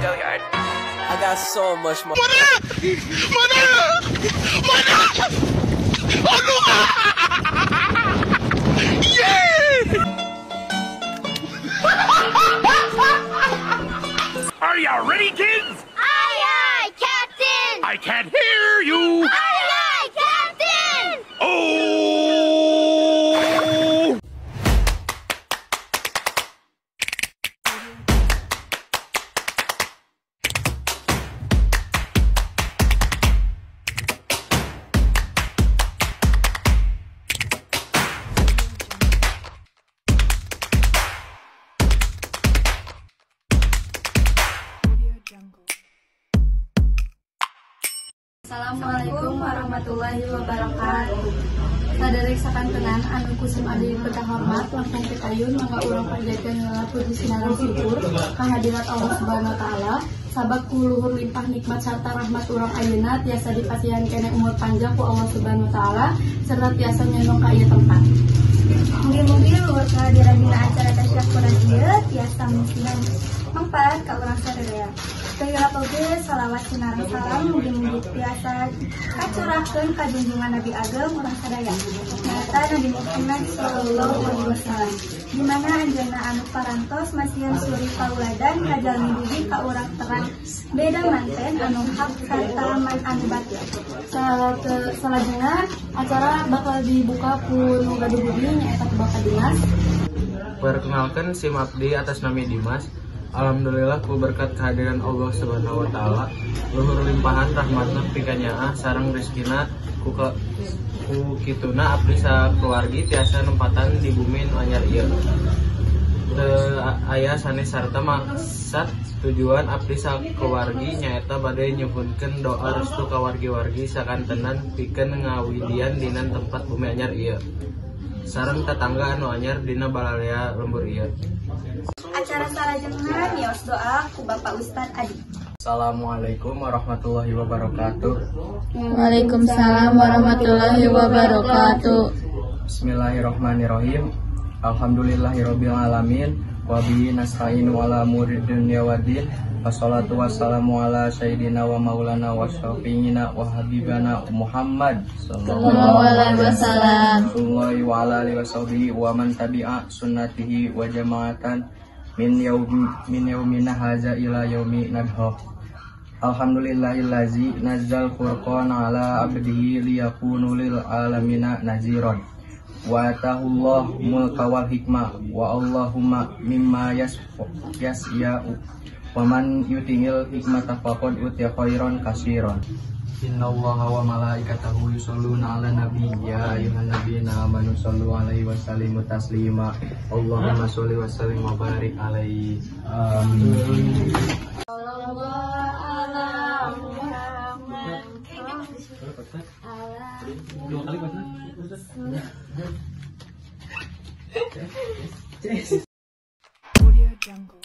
Go-Yard. I got so much more. Are you ready, kids? Aye, aye, Captain! I can't hear you! Aye, aye, Captain! Oh! Assalamualaikum warahmatullahi wabarakatuh. Sadari sakantenan anu kusim abdi hormat langkung pitayun mangga urang panjatkeun puji sinaran syukur kahadirat Allah Subhanahu wa taala sabab kuluhur limpah nikmat serta rahmat urang ayeuna tiasa dipasihan kene umur panjang ku Allah Subhanahu wa taala serta tiasa nyendong ka ieu tempat. Mugi-mugi luhur kehadiran dina acara tasyakuran ieu tiasa musiman mangpaat ka urang sadaya. Segala puji salawat sinaran salam mugi-mugi tiasa kacurahkeun ka junjungan Nabi Ageng urang sadaya. Nyata Nabi Muhammad sallallahu alaihi wasallam. Di mana anjeunna anu parantos masieun suri kauladan kajalmi budi ka urang terang beda manten anu hak sarta man anu batil. Salajengna acara bakal dibuka ku nu gaduh budi nyaeta ku Bapak Dimas. Perkenalkan SIM abdi atas nama Dimas. Alhamdulillah ku berkat kehadiran Allah Subhanahu wa taala luhur limpahan rahmatna pikanyaah sareng rezekina ku kituna abdi sakeluargi tiasa nempatan di bumi nu anyar ieu. Teu aya sanes sarta maksud tujuan abdi sakeluargi nyaeta bade nyuhunkeun doa restu ka wargi-wargi sakantenan pikeun ngawidian dina tempat bumi anyar ieu. Sareng tetangga anu anyar dina balalea lembur ieu. Acara salajengna nios doa ku Bapak Ustadz Adi. Assalamualaikum warahmatullahi wabarakatuh. Waalaikumsalam warahmatullahi wabarakatuh. Bismillahirrahmanirrahim. Alhamdulillahirabbil alamin wa bihi nasta'inu ala umuri dunya waddin. Wassalatu wassalamu ala sayyidina wa maulana wa syafi'ina wa habibana Muhammad sallallahu alaihi wasallam wa ala alihi washabihi wa man tabi'a sunnatihi wa jama'atan min yaumina haza ila yaumi nadha. Alhamdulillahillazi nazzal furqana ala abdihi liyakunu lil alamina naziran wa atahullah mulka wal hikmah wa Allahumma mimma yasya'u wa man yutingil hikmata faqad utiya khairan katsiran. Innallaha wa malaikatahu yusholluna 'alan nabiy ya ayyuhalladzina amanu shollu 'alaihi wa sallimu taslima. Allahumma sholli wa sallim wa barik alaihi. Amin. Audio Jungle.